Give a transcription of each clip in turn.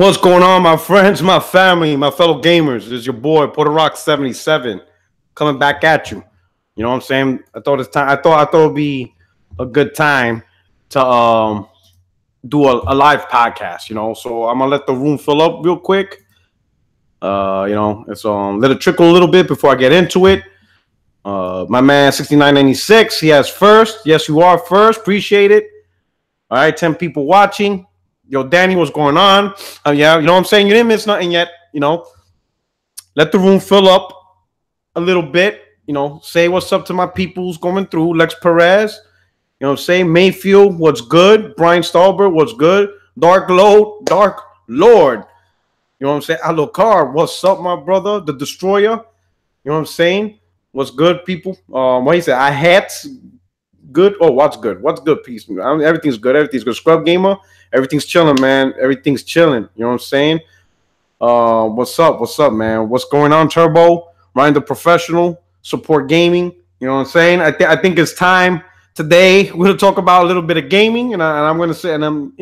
What's going on, my friends, my family, my fellow gamers? It's your boy Puerto Rock 77 coming back at you. You know what I'm saying? I thought it would be a good time to do a live podcast. So I'm gonna let the room fill up real quick. It's let it trickle a little bit before I get into it. My man 6996, he has first. Yes, you are first. Appreciate it. All right, 10 people watching. Yo, Danny, what's going on? Yeah, you know what I'm saying? You didn't miss nothing yet. Let the room fill up a little bit. Say what's up to my peoples going through. Lex Perez, you know what I'm saying? Mayfield, what's good? Brian Stallberg, what's good? Dark Lord. You know what I'm saying? Alokar, what's up, my brother? The Destroyer, you know what I'm saying? What's good, people? What he said? I had good. Oh, what's good? What's good, peace? Everything's good. Everything's good. Scrub Gamer, everything's chilling, man. Everything's chilling. You know what I'm saying? What's up? What's up, man? What's going on, Turbo? Ryan the Professional, Support Gaming. You know what I'm saying? I think it's time today. We're gonna talk about a little bit of gaming, and I'm gonna say, and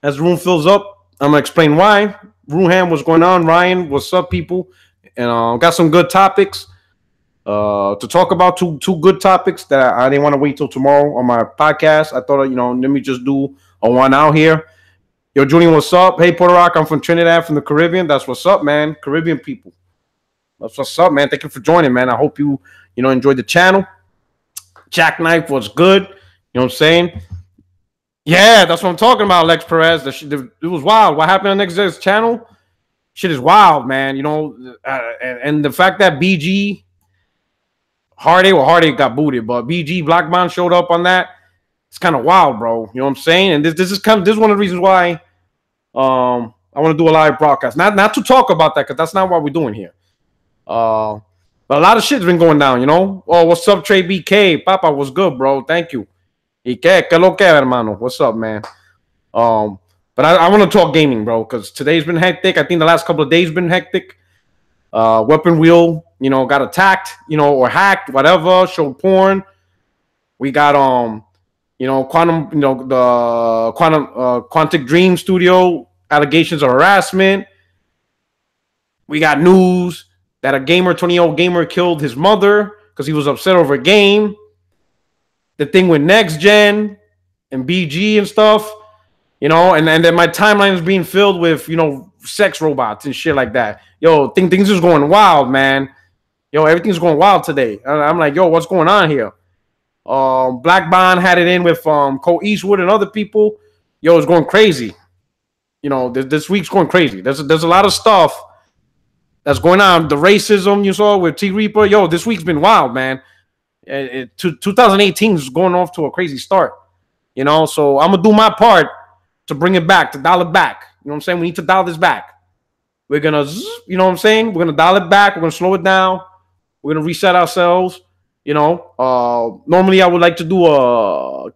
as the room fills up, I'm gonna explain why. Ruham, what's going on? Ryan, what's up, people? And got some good topics to talk about. Two good topics that I didn't want to wait till tomorrow on my podcast. I thought, let me just do a one out here. Yo, Julian, what's up? Hey, Puerto Rock, I'm from Trinidad, from the Caribbean. That's what's up, man. Caribbean people. That's what's up, man. Thank you for joining, man. I hope you enjoyed the channel. Jackknife was good. You know what I'm saying? Yeah, that's what I'm talking about, Lex Perez. It was wild. What happened on Next's channel? Shit is wild, man. And the fact that BG Hardy got booted, but BG Blackbond showed up on that. It's kind of wild, bro. You know what I'm saying? And this is one of the reasons why I want to do a live broadcast. Not to talk about that, because that's not what we're doing here. But a lot of shit's been going down, Oh, what's up, Trey BK? Papa, what's good, bro? Thank you. ¿Y qué lo que, hermano? What's up, man? But I want to talk gaming, bro, because today's been hectic. I think the last couple of days been hectic. Weapon Wheel, got attacked, or hacked, whatever, showed porn. We got Quantum, the Quantic Dream Studio allegations of harassment. We got news that a 20-year-old gamer killed his mother because he was upset over a game. The thing with Next Gen and BG and stuff, and then my timeline is being filled with, sex robots and shit like that. Yo, things is going wild, man. Yo, everything's going wild today. I'm like, yo, what's going on here? Black Bond had it in with Cole Eastwood and other people. Yo, it's going crazy. This week's going crazy. There's a lot of stuff that's going on. The racism you saw with T Reaper. Yo, this week's been wild, man. 2018 is going off to a crazy start. So I'm gonna do my part to bring it back, to dial it back. You know what I'm saying? We need to dial this back. We're gonna, you know what I'm saying? We're gonna dial it back. We're gonna slow it down. We're gonna reset ourselves. Normally I would like to do a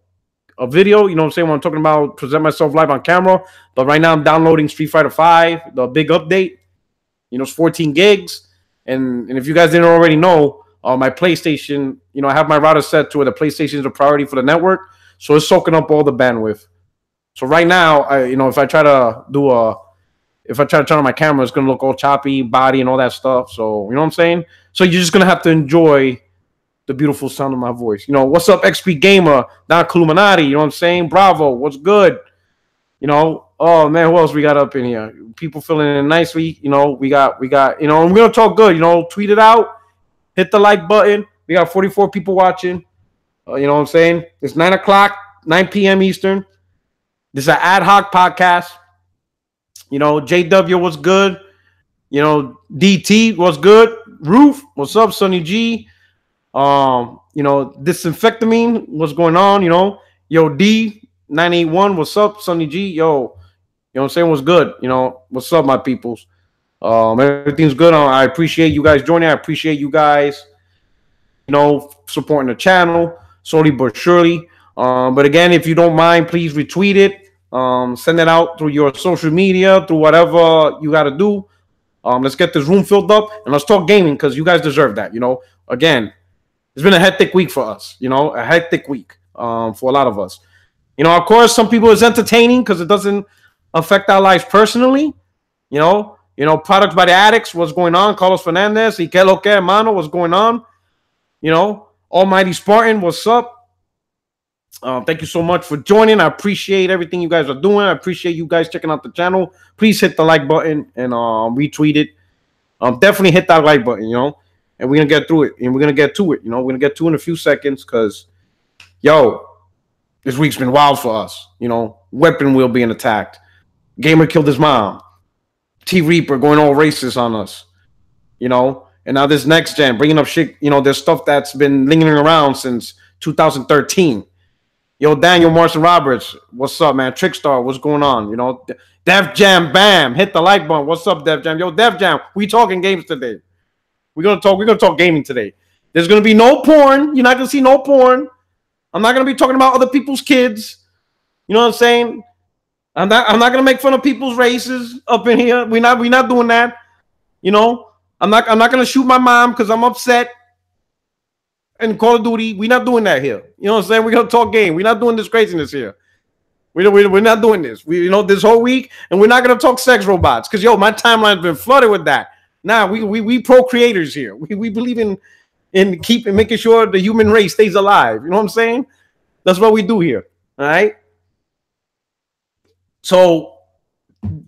video, you know what I'm saying, when I'm talking about present myself live on camera. But right now I'm downloading Street Fighter 5, the big update. It's 14 gigs. And if you guys didn't already know, my PlayStation, I have my router set to where the PlayStation is a priority for the network. So it's soaking up all the bandwidth. So right now, if I try to turn on my camera, it's going to look all choppy, body and all that stuff. So, you know what I'm saying? So you're just going to have to enjoy the beautiful sound of my voice. What's up, XP Gamer, Don Illuminati, you know what I'm saying? Bravo, what's good? Oh man, who else we got up in here? People feeling in nicely. We got, we're gonna talk good. Tweet it out, hit the like button. We got 44 people watching. You know what I'm saying? It's 9 p.m. Eastern. This is an ad hoc podcast. JW was good. DT was good. Roof, what's up, Sonny G? Disinfectamine, what's going on? Yo, D981, what's up, Sonny G? Yo, you know what I'm saying? What's good? What's up, my peoples? Everything's good. I appreciate you guys joining. I appreciate you guys, supporting the channel, slowly but surely. But again, if you don't mind, please retweet it. Send it out through your social media, through whatever you got to do. Let's get this room filled up and let's talk gaming, because you guys deserve that. Again, it's been a hectic week for us, a hectic week for a lot of us. Of course, some people it's entertaining because it doesn't affect our lives personally. You know, Products by the Addicts, what's going on? Carlos Fernandez, y que lo que, hermano, what's going on? You know, Almighty Spartan, what's up? Thank you so much for joining. I appreciate everything you guys are doing. I appreciate you guys checking out the channel. Please hit the like button and retweet it. Definitely hit that like button, you know, and we're going to get through it. And we're going to get to it, you know. We're going to get to it in a few seconds because, yo, this week's been wild for us. You know, Weapon Wheel being attacked. Gamer killed his mom. T-Reaper going all racist on us, you know. And now this next gen, bringing up shit, you know, there's stuff that's been lingering around since 2013. Yo, Daniel Marson Roberts, what's up, man? Trickstar, what's going on? You know, Def Jam, bam, hit the like button. What's up, Def Jam? Yo, Def Jam, we talking games today. We're gonna talk gaming today. There's gonna be no porn. You're not gonna see no porn. I'm not gonna be talking about other people's kids. You know what I'm saying? I'm not gonna make fun of people's races up in here. We're not doing that. You know, I'm not gonna shoot my mom because I'm upset. And Call of Duty, we're not doing that here. You know what I'm saying? We're gonna talk game. We're not doing this craziness here. We're not doing this. You know, this whole week, and we're not gonna talk sex robots because my timeline's been flooded with that. Nah, we pro creators here. We believe in making sure the human race stays alive. You know what I'm saying? That's what we do here. All right. So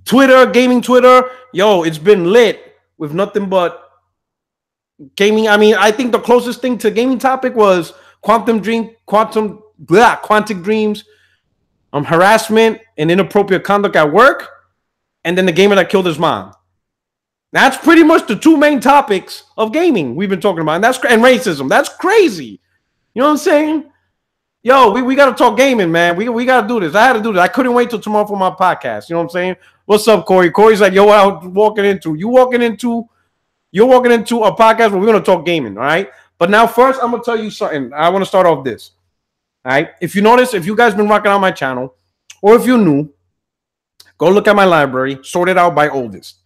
Twitter, gaming Twitter, yo, it's been lit with nothing but gaming. I mean, I think the closest thing to gaming topic was quantic dreams, harassment and inappropriate conduct at work, and then the gamer that killed his mom. That's pretty much the two main topics of gaming we've been talking about, and racism. That's crazy. You know what I'm saying? Yo, we got to talk gaming, man. We got to do this. I had to do this. I couldn't wait till tomorrow for my podcast. You know what I'm saying? What's up, Corey? Corey's like, yo, what I'm walking into? You're walking into a podcast where we're going to talk gaming, all right? But now first, I'm going to tell you something. I want to start off this, all right? If you notice, if you guys been rocking out my channel, or if you're new, go look at my library, sort it out by oldest,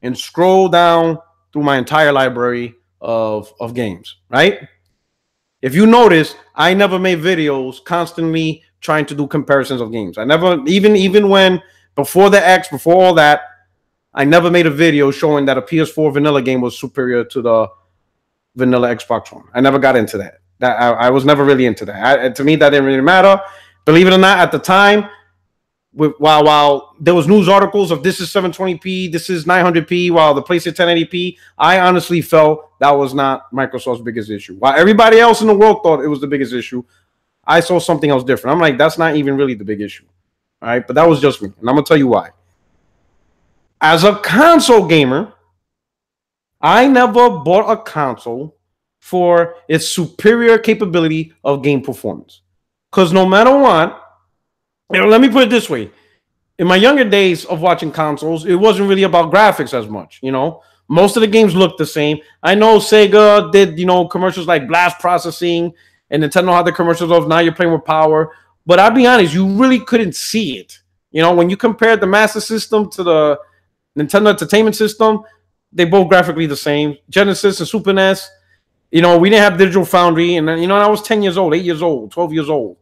and scroll down through my entire library of games, right? If you notice, I never made videos constantly trying to do comparisons of games. I never, even when, before the X, before all that, I never made a video showing that a PS4 vanilla game was superior to the vanilla Xbox One. I never got into that. I was never really into that. To me, that didn't really matter. Believe it or not, at the time, while there was news articles of this is 720p, this is 900p, while the PlayStation 1080p, I honestly felt that was not Microsoft's biggest issue. While everybody else in the world thought it was the biggest issue, I saw something else different. I'm like, that's not even really the big issue. All right, but that was just me, and I'm gonna tell you why. As a console gamer, I never bought a console for its superior capability of game performance. Because no matter what, let me put it this way. In my younger days of watching consoles, it wasn't really about graphics as much, you know. Most of the games looked the same. I know Sega did, you know, commercials like blast processing, and Nintendo had the commercials of now you're playing with power. But I'll be honest, you really couldn't see it. You know, when you compared the Master System to the Nintendo Entertainment System, they both graphically the same. Genesis and Super NES, you know, we didn't have digital Foundry. And, you know, I was 10 years old, 8 years old, 12 years old.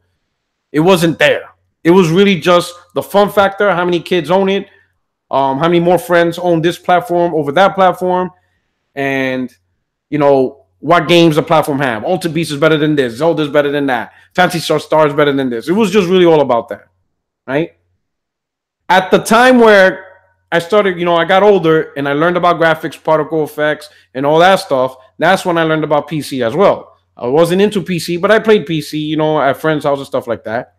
It wasn't there. It was really just the fun factor, how many kids own it, how many more friends own this platform over that platform, and, you know, what games the platform have. Alter Beast is better than this. Zelda is better than that. Phantasy Star is better than this. It was just really all about that, right? At the time where I started, you know, I got older and I learned about graphics, particle effects, and all that stuff. That's when I learned about PC as well. I wasn't into PC, but I played PC, you know, at friends' houses, stuff like that.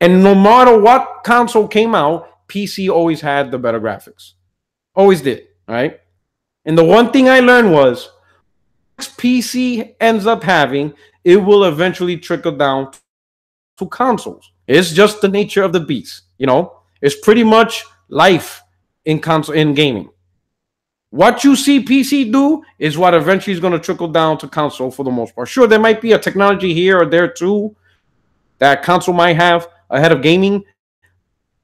And no matter what console came out, PC always had the better graphics. Always did, right? And the one thing I learned was PC ends up having, it will eventually trickle down to consoles. It's just the nature of the beast, you know? It's pretty much life in gaming. What you see PC do is what eventually is going to trickle down to console for the most part. Sure, there might be a technology here or there too that console might have ahead of gaming.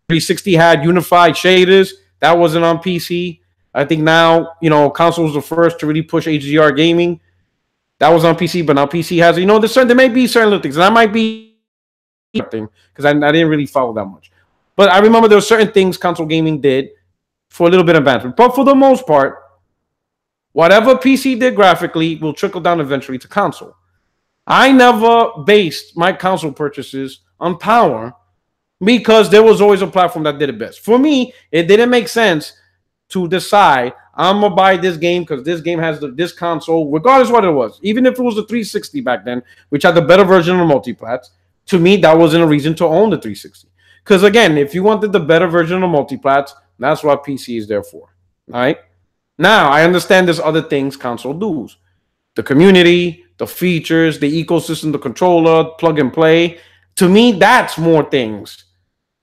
360 had unified shaders. That wasn't on PC. I think now, you know, console was the first to really push HDR gaming. That was on PC, but now PC has, you know, there may be certain little things. And that might be because I didn't really follow that much. But I remember there were certain things console gaming did for a little bit of advancement. But for the most part, whatever PC did graphically will trickle down eventually to console. I never based my console purchases on power because there was always a platform that did it best. For me, it didn't make sense to decide I'm gonna buy this game because this game has this console, regardless of what it was. Even if it was the 360 back then, which had the better version of multiplats, to me that wasn't a reason to own the 360. Because again, if you wanted the better version of multiplats, that's what PC is there for. All right. Now I understand there's other things console does: the community, the features, the ecosystem, the controller, plug and play. To me, that's more things.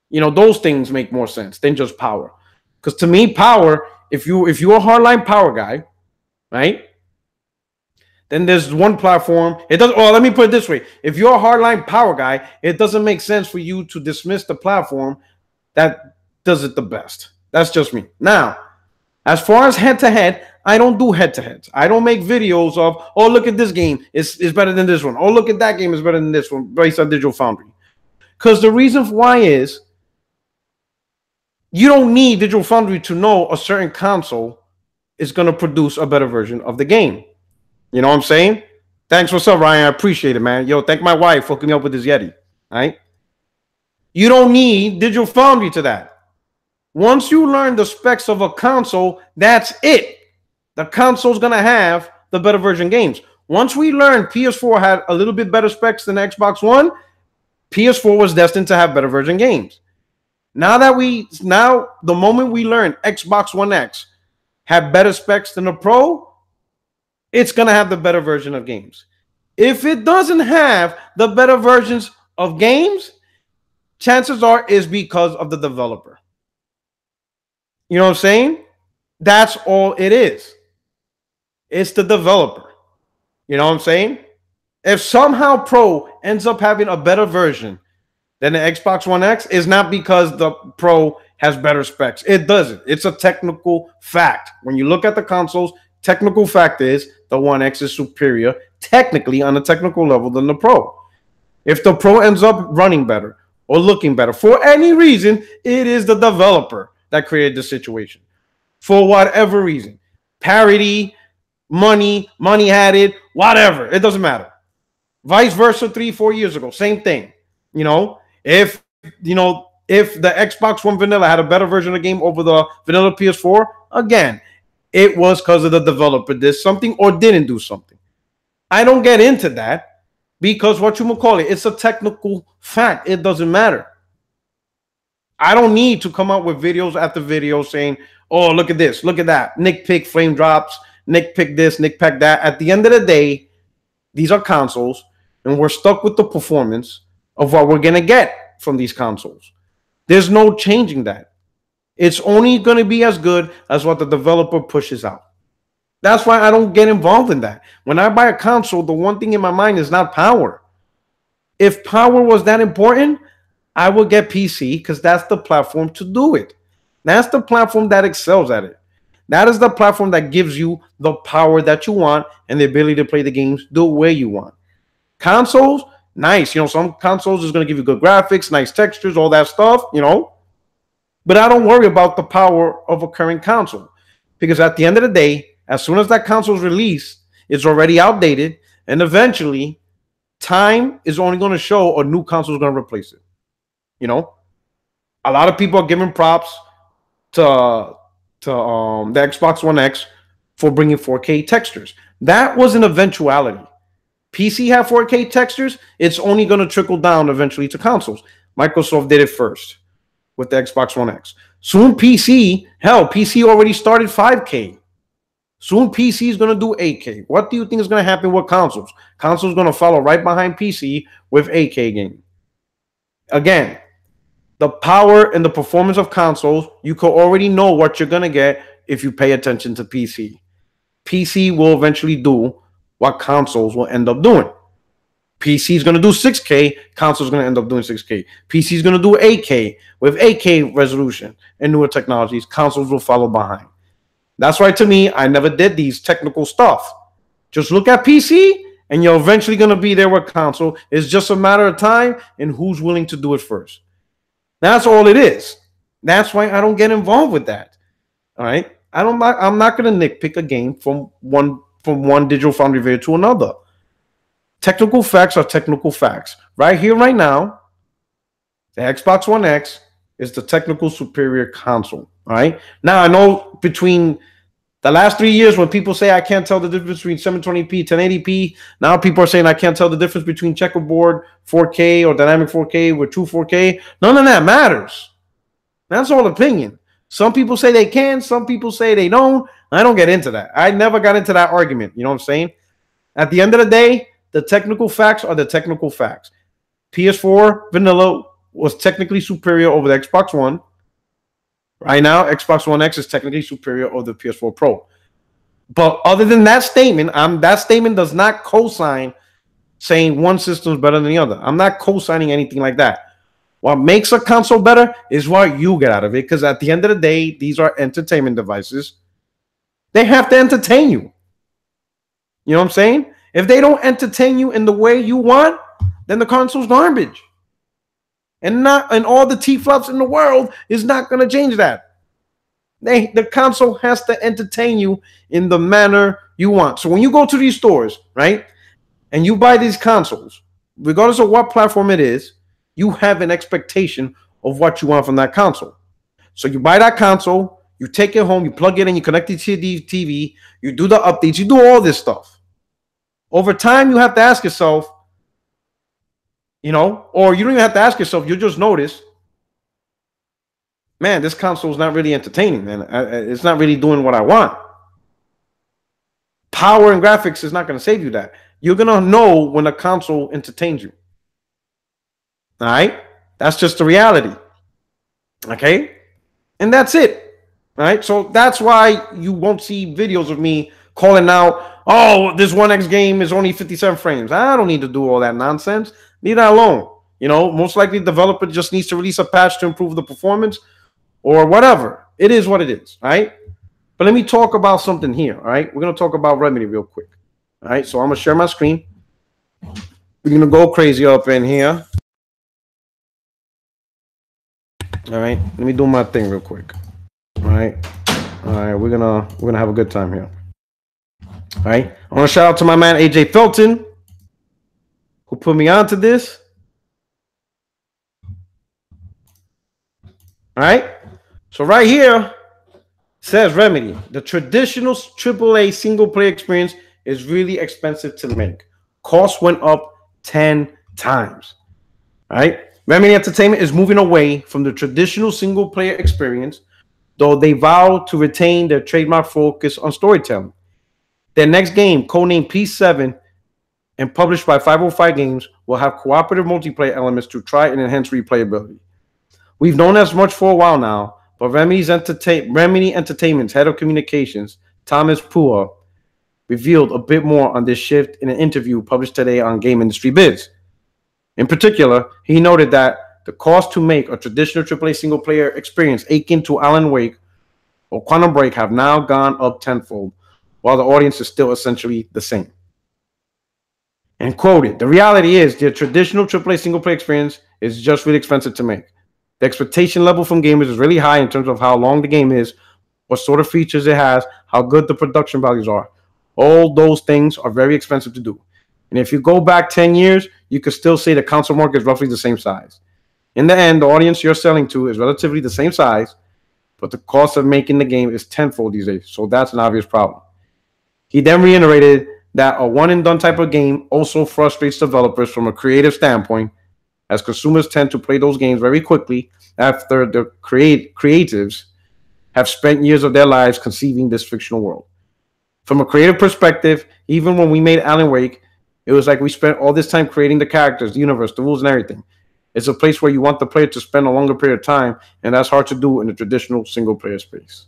You know, those things make more sense than just power. Because to me, power, if you're a hardline power guy, right? Then there's one platform. It doesn't. Well, let me put it this way: if you're a hardline power guy, it doesn't make sense for you to dismiss the platform that does it the best. That's just me. Now, as far as head-to-head, I don't do head-to-heads. I don't make videos of, oh, look at this game. It's better than this one. Oh, look at that game. It's better than this one based on Digital Foundry. Because the reason why is you don't need Digital Foundry to know a certain console is going to produce a better version of the game. You know what I'm saying? Thanks. What's up, Ryan? I appreciate it, man. Yo, thank my wife for hooking me up with this Yeti. All right? You don't need Digital Foundry to that. Once you learn the specs of a console, that's it. The console's going to have the better version games. Once we learned PS4 had a little bit better specs than Xbox One, PS4 was destined to have better version games. Now the moment we learn Xbox One X have better specs than the Pro, it's going to have the better version of games. If it doesn't have the better versions of games, chances are is because of the developer. You know what I'm saying? That's all it is. It's the developer. You know what I'm saying? If somehow Pro ends up having a better version than the Xbox One X, it's not because the Pro has better specs. It doesn't. It's a technical fact. When you look at the consoles, technical fact is the One X is superior technically on a technical level than the Pro. If the Pro ends up running better or looking better for any reason, it is the developer that created the situation. For whatever reason. Parity, money had it, whatever. It doesn't matter. Vice versa 3-4 years ago. Same thing. You know, if the Xbox One vanilla had a better version of the game over the vanilla PS4, again, it was because of the developer did something or didn't do something. I don't get into that because it's a technical fact. It doesn't matter. I don't need to come out with videos after videos saying, oh, look at this, look at that. Nick pick flame drops, Nick pick this, Nick pick that. At the end of the day, these are consoles, and we're stuck with the performance of what we're going to get from these consoles. There's no changing that. It's only going to be as good as what the developer pushes out. That's why I don't get involved in that. When I buy a console, the one thing in my mind is not power. If power was that important, I would get PC because that's the platform to do it. That's the platform that excels at it. That is the platform that gives you the power that you want and the ability to play the games the way you want. Consoles, nice. You know, some consoles is going to give you good graphics, nice textures, all that stuff, you know. But I don't worry about the power of a current console because at the end of the day, as soon as that console is released, it's already outdated. And eventually, time is only going to show a new console is going to replace it. You know, a lot of people are giving props to the Xbox One X for bringing 4K textures. That was an eventuality. PC had 4K textures. It's only going to trickle down eventually to consoles. Microsoft did it first with the Xbox One X. Soon PC already started 5K. Soon PC is going to do 8K. What do you think is going to happen with consoles? Consoles going to follow right behind PC with 8K game. Again, the power and the performance of consoles, you could already know what you're going to get if you pay attention to PC. PC will eventually do what consoles will end up doing. PC is going to do 6K, console is going to end up doing 6K. PC is going to do 8K with 8K resolution and newer technologies. Consoles will follow behind. That's why, to me, I never did these technical stuff. Just look at PC, and you're eventually going to be there with console. It's just a matter of time and who's willing to do it first. That's all it is. That's why I don't get involved with that. All right. I'm not gonna nitpick a game from one digital foundry video to another. Technical facts are technical facts. Right here, right now, the Xbox One X is the technical superior console. All right. Now I know between the last 3 years, when people say I can't tell the difference between 720p, 1080p, now people are saying I can't tell the difference between checkerboard 4K or dynamic 4K with true 4K. None of that matters. That's all opinion. Some people say they can, some people say they don't. I don't get into that. I never got into that argument. You know what I'm saying? At the end of the day, the technical facts are the technical facts. PS4 vanilla was technically superior over the Xbox One. Right now, Xbox One X is technically superior over the PS4 Pro. But other than that statement, that statement does not co-sign saying one system is better than the other. I'm not co-signing anything like that. What makes a console better is what you get out of it. Because at the end of the day, these are entertainment devices. They have to entertain you. You know what I'm saying? If they don't entertain you in the way you want, then the console's garbage. And all the T-flops in the world is not going to change that. The console has to entertain you in the manner you want. So when you go to these stores, right, and you buy these consoles, regardless of what platform it is, you have an expectation of what you want from that console. So you buy that console, you take it home, you plug it in, you connect it to the TV, you do the updates, you do all this stuff. Over time, you have to ask yourself, or you don't even have to ask yourself, you'll just notice, man, this console is not really entertaining, man. It's not really doing what I want. Power and graphics is not going to save you that. You're going to know when a console entertains you. All right? That's just the reality. Okay? And that's it. All right? So that's why you won't see videos of me calling out, oh, this 1X game is only 57 frames. I don't need to do all that nonsense. Leave that alone. Most likely the developer just needs to release a patch to improve the performance or whatever. It is what it is. All right? But let me talk about something here. All right? We're going to talk about Remedy real quick. All right? So I'm going to share my screen. We're going to go crazy up in here. All right, let me do my thing real quick. All right, we're gonna have a good time here. All right, I want to shout out to my man AJ Felton, who put me onto this. All right, so right here says Remedy, the traditional AAA single player experience is really expensive to make. Cost went up 10 times. All right. Remedy Entertainment is moving away from the traditional single-player experience, though they vow to retain their trademark focus on storytelling. Their next game, codenamed P7 and published by 505 Games, will have cooperative multiplayer elements to try and enhance replayability. We've known as much for a while now, but Remedy Entertainment's head of communications, Thomas Pua, revealed a bit more on this shift in an interview published today on Game Industry Biz. In particular, he noted that the cost to make a traditional AAA single-player experience akin to Alan Wake or Quantum Break have now gone up tenfold, while the audience is still essentially the same. And quoted, the reality is the traditional AAA single-player experience is just really expensive to make. The expectation level from gamers is really high in terms of how long the game is, what sort of features it has, how good the production values are. All those things are very expensive to do. And if you go back 10 years, you could still say the console market is roughly the same size. In the end, the audience you're selling to is relatively the same size, but the cost of making the game is tenfold these days. So that's an obvious problem. He then reiterated that a one-and-done type of game also frustrates developers from a creative standpoint, as consumers tend to play those games very quickly after the creatives have spent years of their lives conceiving this fictional world. From a creative perspective, even when we made Alan Wake, it was like we spent all this time creating the characters, the universe, the rules, and everything. It's a place where you want the player to spend a longer period of time, and that's hard to do in a traditional single-player space.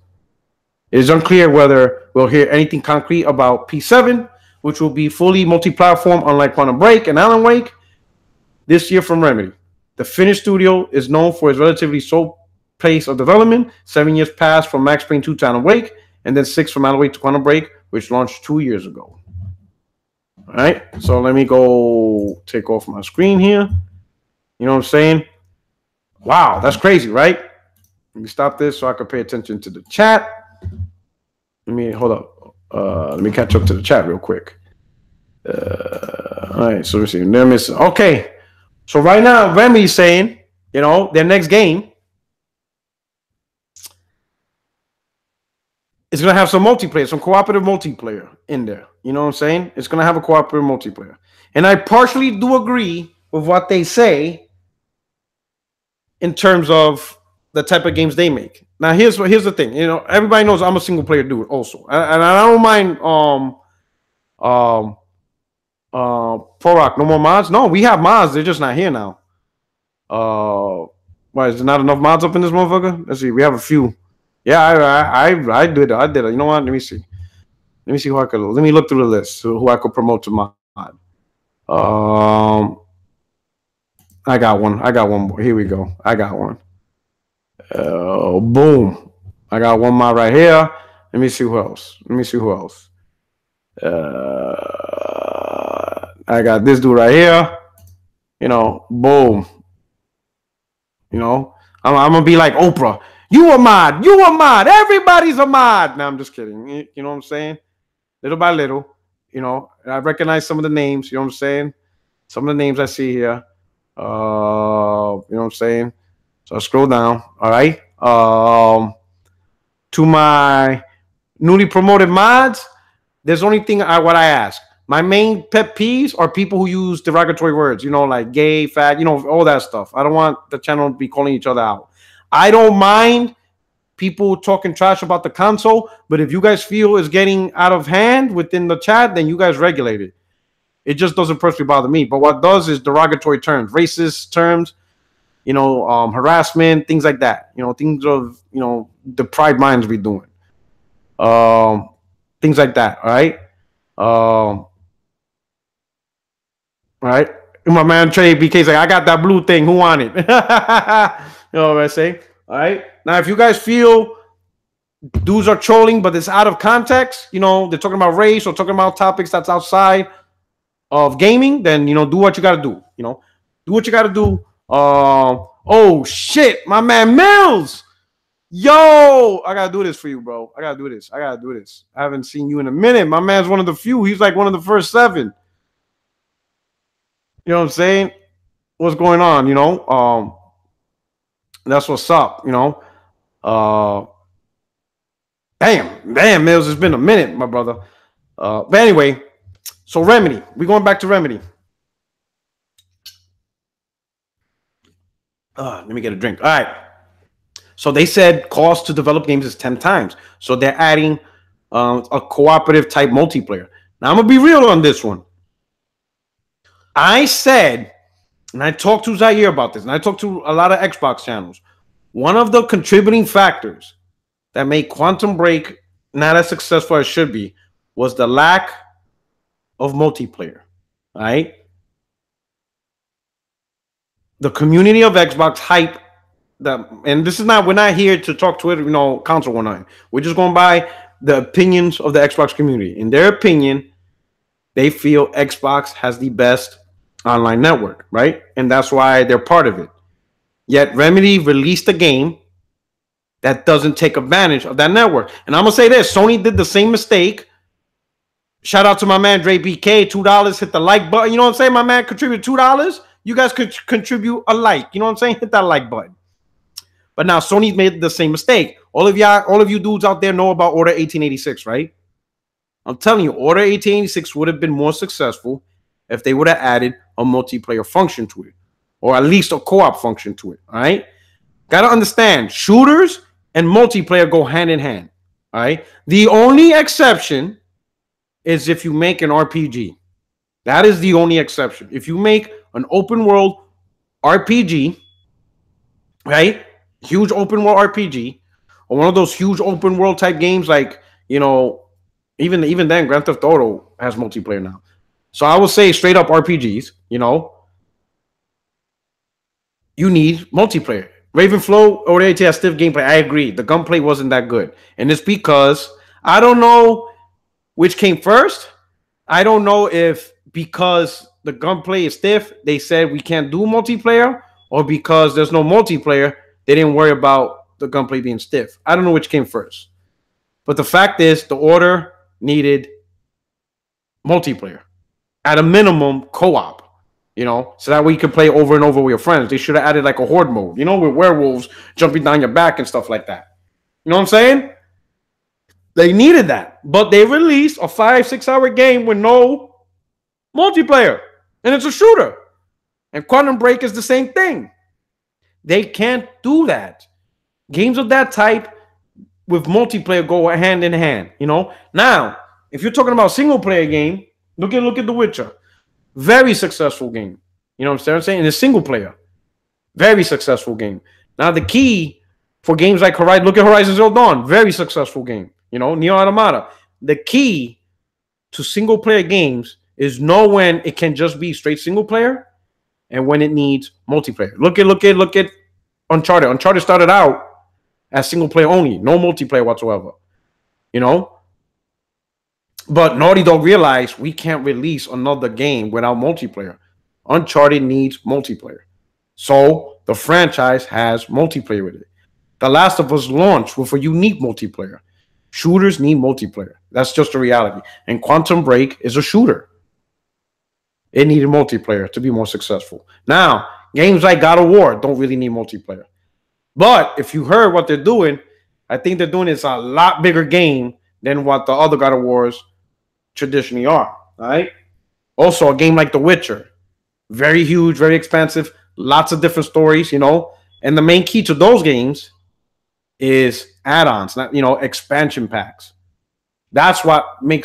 It is unclear whether we'll hear anything concrete about P7, which will be fully multi-platform, unlike Quantum Break and Alan Wake, this year from Remedy. The Finnish studio is known for its relatively slow pace of development. 7 years passed from Max Payne 2 to Alan Wake, and then 6 from Alan Wake to Quantum Break, which launched 2 years ago. All right, so let me go take off my screen here. You know what I'm saying? Wow, that's crazy, right? Let me stop this so I can pay attention to the chat. Let me hold up. Let me catch up to the chat real quick. All right, so let's see. Okay, so right now Remy's saying, their next game is gonna have some multiplayer, some cooperative multiplayer in there. You know what I'm saying? It's gonna have a cooperative multiplayer, and I partially do agree with what they say in terms of the type of games they make. Now, here's the thing. Everybody knows I'm a single player dude, also, and I don't mind Pro Rock. No more mods. No, we have mods. They're just not here now. Why is there not enough mods up in this motherfucker? Let's see. We have a few. Yeah, I did it. I did it. You know what? Let me see. Let me see who I could. Let me look through the list. So who I could promote to mod. I got one. I got one. Here we go. I got one. Boom. I got one mod right here. Let me see who else. I got this dude right here. Boom. I'm gonna be like Oprah. You a mod. Everybody's a mod. Now I'm just kidding. You know what I'm saying? Little by little. I recognize some of the names. You know what I'm saying? Some of the names I see here. You know what I'm saying? So I scroll down. All right. To my newly promoted mods, there's only thing what I ask. My main pet peeves are people who use derogatory words, like gay, fat, all that stuff. I don't want the channel to be calling each other out. I don't mind people talking trash about the console, but if you guys feel it's getting out of hand within the chat, then you guys regulate it. It just doesn't personally bother me. But what does is derogatory terms, racist terms, harassment, things like that. Things of, deprived minds be doing. Things like that, all right? All right? My man Trey BK's like, I got that blue thing. Who want it? You know what I say? All right? Now, if you guys feel dudes are trolling, but it's out of context, they're talking about race or talking about topics that's outside of gaming, then, do what you got to do. Do what you got to do. Oh, shit. My man Mills. Yo, I gotta do this for you, bro. I gotta do this. I haven't seen you in a minute. My man's one of the few. He's like one of the first 7. You know what I'm saying? What's going on? That's what's up. Damn, Mills. It's been a minute, my brother. But anyway, so Remedy. We're going back to Remedy. Let me get a drink. All right. So they said cost to develop games is 10 times. So they're adding a cooperative type multiplayer. Now, I'm going to be real on this one. I said, and I talked to Zaire about this, and I talked to a lot of Xbox channels. One of the contributing factors that made Quantum Break not as successful as it should be was the lack of multiplayer. All right? The community of Xbox hype that, and this is not, we're not here to talk Twitter, console 19. We're just going by the opinions of the Xbox community. In their opinion, they feel Xbox has the best online network, right? And that's why they're part of it. Yet Remedy released a game that doesn't take advantage of that network. And I'm going to say this, Sony did the same mistake. Shout out to my man Dre BK, $2, hit the like button. You know what I'm saying? My man contributed $2. You guys could contribute a like. You know what I'm saying? Hit that like button. But now Sony made the same mistake. All of you dudes out there know about Order 1886, right? I'm telling you, Order 1886 would have been more successful if they would have added a multiplayer function to it, or at least a co-op function to it. All right, gotta understand, shooters and multiplayer go hand in hand. All right, the only exception is if you make an RPG. That is the only exception. If you make an open world RPG, right? Huge open world RPG, or one of those huge open world type games, like, even then, Grand Theft Auto has multiplayer now. So I will say straight up RPGs, you need multiplayer. Ravenflow or AT has stiff gameplay. I agree. The gunplay wasn't that good. And it's because I don't know which came first. I don't know if because the gunplay is stiff, they said we can't do multiplayer, or because there's no multiplayer, they didn't worry about the gunplay being stiff. I don't know which came first. But the fact is, the order needed multiplayer. At a minimum, co-op. So that way you can play over and over with your friends. They should have added like a horde mode, with werewolves jumping down your back and stuff like that. You know what I'm saying? They needed that. But they released a 5-6 hour game with no multiplayer. And it's a shooter. And Quantum Break is the same thing. They can't do that. Games of that type with multiplayer go hand in hand. Now, if you're talking about single player game, look at The Witcher. Very successful game. You know what I'm saying? It's single player. Very successful game. Now, the key for games like Horizon, look at Horizon Zero Dawn. Very successful game. Neo Automata. The key to single player games is know when it can just be straight single player and when it needs multiplayer. Look at Uncharted. Uncharted started out as single player only. No multiplayer whatsoever. But Naughty Dog realized we can't release another game without multiplayer. Uncharted needs multiplayer. So the franchise has multiplayer with it. The Last of Us launched with a unique multiplayer. Shooters need multiplayer. That's just a reality. And Quantum Break is a shooter. It needed multiplayer to be more successful. Now, games like God of War don't really need multiplayer. But if you heard what they're doing, I think they're doing it's a lot bigger game than what the other God of Wars traditionally are. All right. Also, a game like The Witcher, very huge, very expansive, lots of different stories, And the main key to those games is add-ons, not expansion packs. That's what make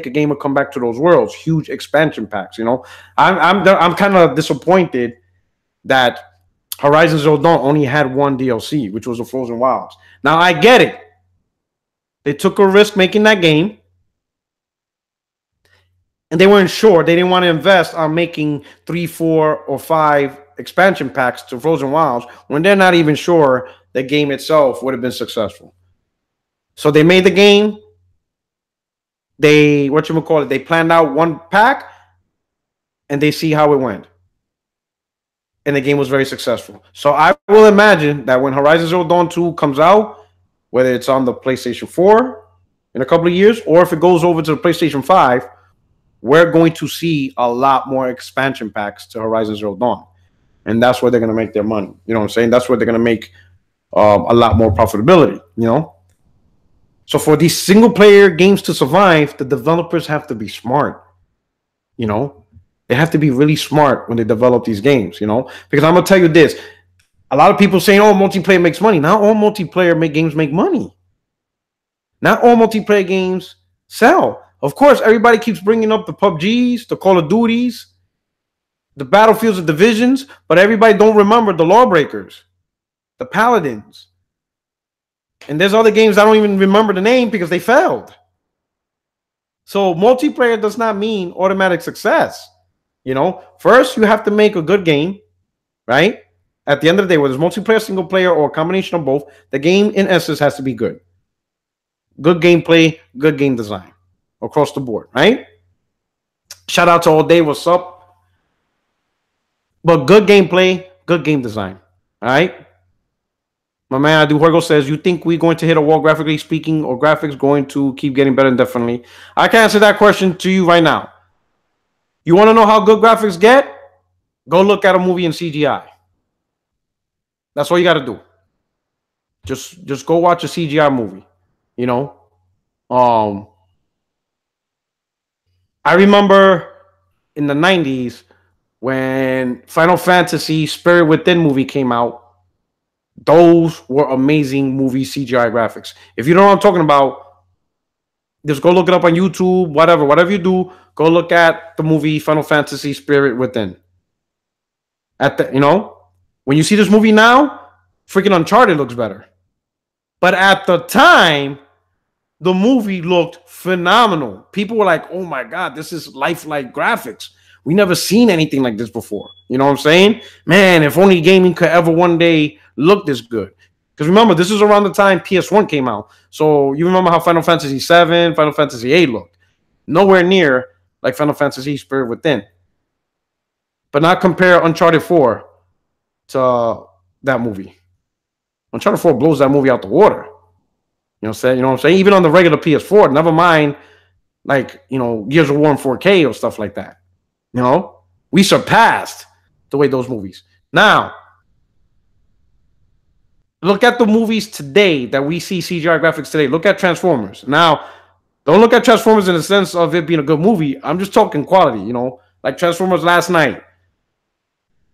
a gamer come back to those worlds. Huge expansion packs. I'm kind of disappointed that Horizon Zero Dawn only had one DLC, which was the Frozen Wilds. Now I get it. They took a risk making that game. And they weren't sure. They didn't want to invest on making 3, 4, or 5 expansion packs to Frozen Wilds when they're not even sure the game itself would have been successful. So they made the game. They planned out one pack, and they see how it went. And the game was very successful. So I will imagine that when Horizon Zero Dawn 2 comes out, whether it's on the PlayStation 4 in a couple of years, or if it goes over to the PlayStation 5, we're going to see a lot more expansion packs to Horizon Zero Dawn. And that's where they're going to make their money. You know what I'm saying? That's where they're going to make a lot more profitability, So for these single-player games to survive, the developers have to be smart, They have to be really smart when they develop these games, Because I'm going to tell you this. A lot of people saying, oh, multiplayer makes money. Not all multiplayer games make money. Not all multiplayer games sell. Of course, everybody keeps bringing up the PUBGs, the Call of Duties, the Battlefields, the Divisions, but everybody don't remember the Lawbreakers, the Paladins. And there's other games I don't even remember the name because they failed. So multiplayer does not mean automatic success. First you have to make a good game, right? At the end of the day, whether it's multiplayer, single player, or a combination of both, the game in essence has to be good. Good gameplay, good game design across the board, right? Shout out to All Day, what's up? But good gameplay, good game design, all right? My man Aduhuergo says, you think we're going to hit a wall graphically speaking, or graphics going to keep getting better indefinitely? I can answer that question to you right now. You want to know how good graphics get? Go look at a movie in CGI. That's all you got to do. Just go watch a CGI movie, I remember in the 90s when Final Fantasy Spirit Within movie came out. Those were amazing movie CGI graphics. If you don't know what I'm talking about, just go look it up on YouTube, whatever you do, go look at the movie Final Fantasy Spirit Within. When you see this movie now, freaking Uncharted looks better. But at the time, the movie looked phenomenal. People were like, oh my God, this is lifelike graphics. We never seen anything like this before. You know what I'm saying? Man, if only gaming could ever one day look this good. Because remember, this is around the time PS1 came out. So you remember how Final Fantasy VII, Final Fantasy VIII looked. Nowhere near like Final Fantasy Spirit Within. But now compare Uncharted 4 to that movie. Uncharted 4 blows that movie out the water. You know what I'm saying? You know what I'm saying? Even on the regular PS4, never mind like, you know, Gears of War in 4K or stuff like that. You know? We surpassed the way those movies. Now, look at the movies today that we see CGI graphics today. Look at Transformers. Now, don't look at Transformers in the sense of it being a good movie. I'm just talking quality, you know? Like Transformers last night.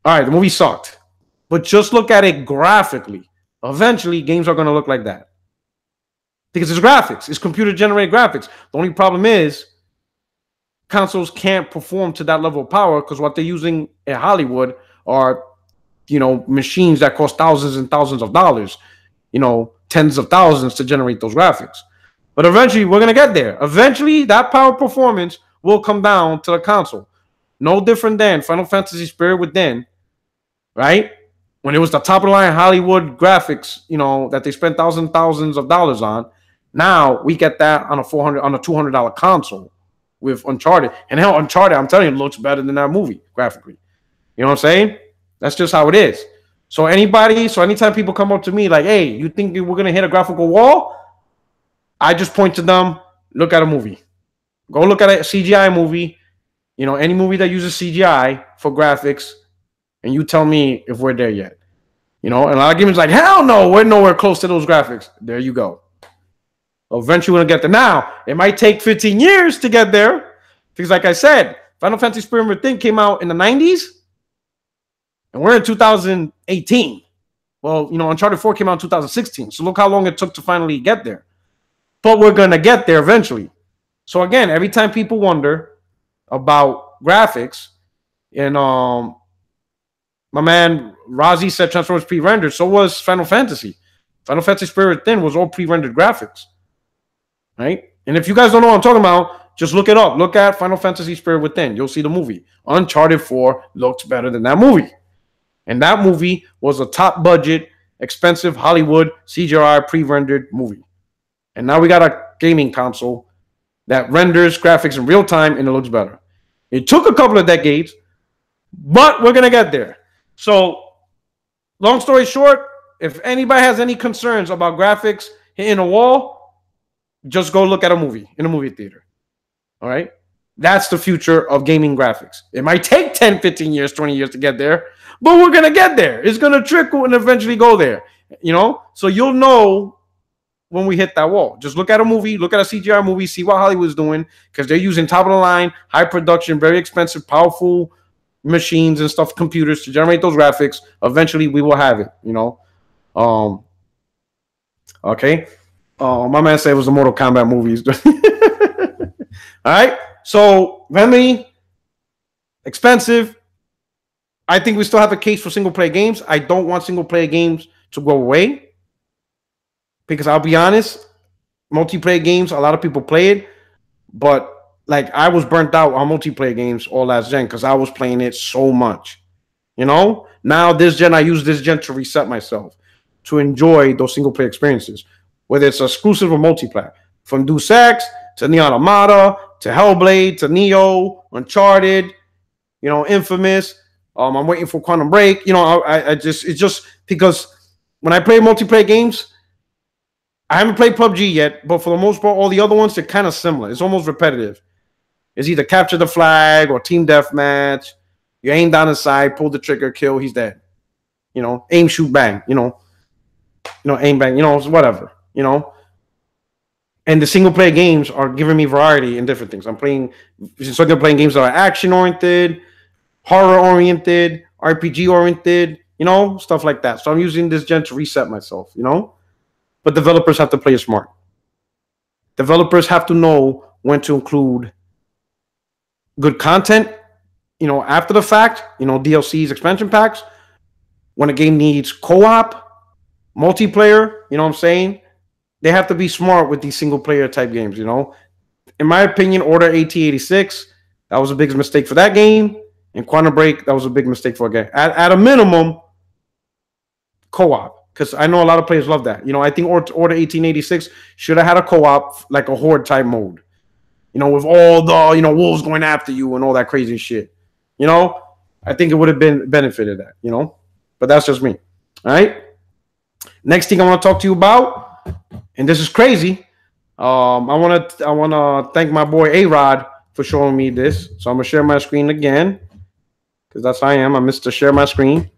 All right, the movie sucked. But just look at it graphically. Eventually, games are going to look like that. Because it's graphics. It's computer-generated graphics. The only problem is consoles can't perform to that level of power because what they're using in Hollywood are, you know, machines that cost thousands and thousands of dollars, you know, tens of thousands to generate those graphics. But eventually, we're going to get there. Eventually, that power performance will come down to the console. No different than Final Fantasy Spirit Within, right? When it was the top-of-the-line Hollywood graphics, you know, that they spent thousands of dollars on. Now we get that on a $200 console with Uncharted. And hell, Uncharted, I'm telling you, looks better than that movie graphically. You know what I'm saying? That's just how it is. So anytime people come up to me like, hey, you think we're going to hit a graphical wall? I just point to them, look at a movie. Go look at a CGI movie. You know, any movie that uses CGI for graphics, and you tell me if we're there yet. You know, and a lot of gamers like, hell no, we're nowhere close to those graphics. There you go. Eventually we'll get there. Now, it might take 15 years to get there. Because like I said, Final Fantasy Spirit Within came out in the 90s. And we're in 2018. Well, you know, Uncharted 4 came out in 2016. So look how long it took to finally get there. But we're going to get there eventually. So again, every time people wonder about graphics, and my man Razi said Transformers pre-rendered, so was Final Fantasy. Final Fantasy Spirit Within was all pre-rendered graphics. Right? And if you guys don't know what I'm talking about, just look it up. Look at Final Fantasy Spirit Within. You'll see the movie. Uncharted 4 looks better than that movie. And that movie was a top budget, expensive Hollywood CGI pre-rendered movie. And now we got a gaming console that renders graphics in real time and it looks better. It took a couple of decades, but we're going to get there. So, long story short, if anybody has any concerns about graphics hitting a wall, just go look at a movie in a movie theater. All right? That's the future of gaming graphics. It might take 10, 15 years, 20 years to get there, but we're going to get there. It's going to trickle and eventually go there. You know? So you'll know when we hit that wall. Just look at a movie, look at a CGI movie, see what Hollywood's doing, because they're using top-of-the-line, high production, very expensive, powerful machines and stuff, computers to generate those graphics. Eventually, we will have it, you know? Okay? My man said it was the Mortal Kombat movies. All right? So, Remedy, expensive. I think we still have a case for single-player games. I don't want single-player games to go away. Because I'll be honest, multiplayer games, a lot of people play it. But, like, I was burnt out on multiplayer games all last gen because I was playing it so much. You know? Now, this gen, I use this gen to reset myself, to enjoy those single-player experiences. Whether it's exclusive or multiplayer. From Deus Ex to Neon Automata to Hellblade to Neo, Uncharted, you know, Infamous. I'm waiting for Quantum Break. You know, it's just because when I play multiplayer games, I haven't played PUBG yet, but for the most part, all the other ones, they're kind of similar. It's almost repetitive. It's either capture the flag or team deathmatch. You aim down the side, pull the trigger, kill, he's dead. You know, aim, shoot, bang. You know, aim, bang. You know, whatever. You know, and the single player games are giving me variety in different things. I'm playing games that are action oriented, horror oriented, RPG oriented, you know, stuff like that. So I'm using this gen to reset myself, you know, but developers have to play it smart. Developers have to know when to include good content, you know, after the fact, you know, DLCs, expansion packs, when a game needs co-op, multiplayer, you know what I'm saying? They have to be smart with these single-player type games, you know? In my opinion, Order 1886, that was a big mistake for that game. And Quantum Break, that was a big mistake for a game. At a minimum, co-op. Because I know a lot of players love that. You know, I think Order 1886 should have had a co-op, like a horde type mode. You know, with all the, you know, wolves going after you and all that crazy shit. You know? I think it would have been benefited that, you know? but that's just me. All right. Next thing I want to talk to you about, and this is crazy. I wanna thank my boy A-Rod for showing me this. So I'm gonna share my screen again because that's how I am. I missed to share my screen.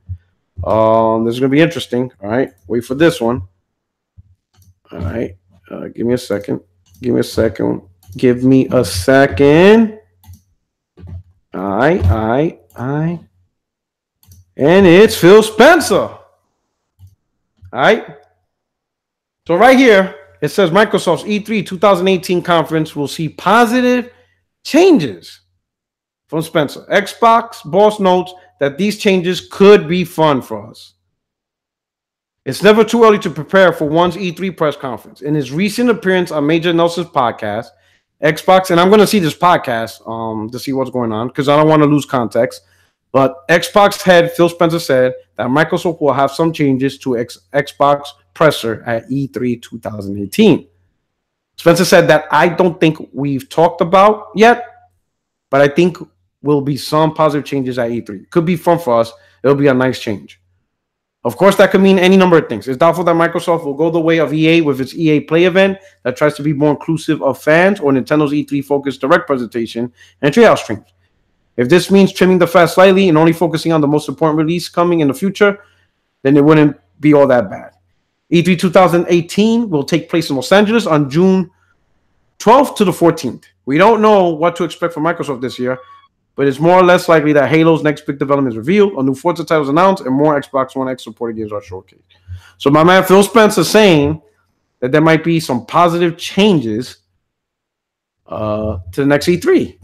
This is gonna be interesting. All right, wait for this one. All right, give me a second. Give me a second. Give me a second. All right. And it's Phil Spencer. All right. So right here, it says Microsoft's E3 2018 conference will see positive changes from Spencer. Xbox boss notes that these changes could be fun for us. It's never too early to prepare for one's E3 press conference. In his recent appearance on Major Nelson's podcast, Xbox, and I'm going to see this podcast to see what's going on because I don't want to lose context. But Xbox head Phil Spencer said that Microsoft will have some changes to Xbox presser at E3 2018. Spencer said that I don't think we've talked about yet, but I think will be some positive changes at E3. Could be fun for us. It'll be a nice change. Of course, that could mean any number of things. It's doubtful that Microsoft will go the way of EA with its EA Play event that tries to be more inclusive of fans, or Nintendo's E3-focused direct presentation and treehouse streams. If this means trimming the fat slightly and only focusing on the most important release coming in the future, then it wouldn't be all that bad. E3 2018 will take place in Los Angeles on June 12th to the 14th. We don't know what to expect from Microsoft this year, but it's more or less likely that Halo's next big development is revealed, a new Forza title is announced, and more Xbox One X supported games are showcased. So my man Phil Spencer is saying that there might be some positive changes to the next E3.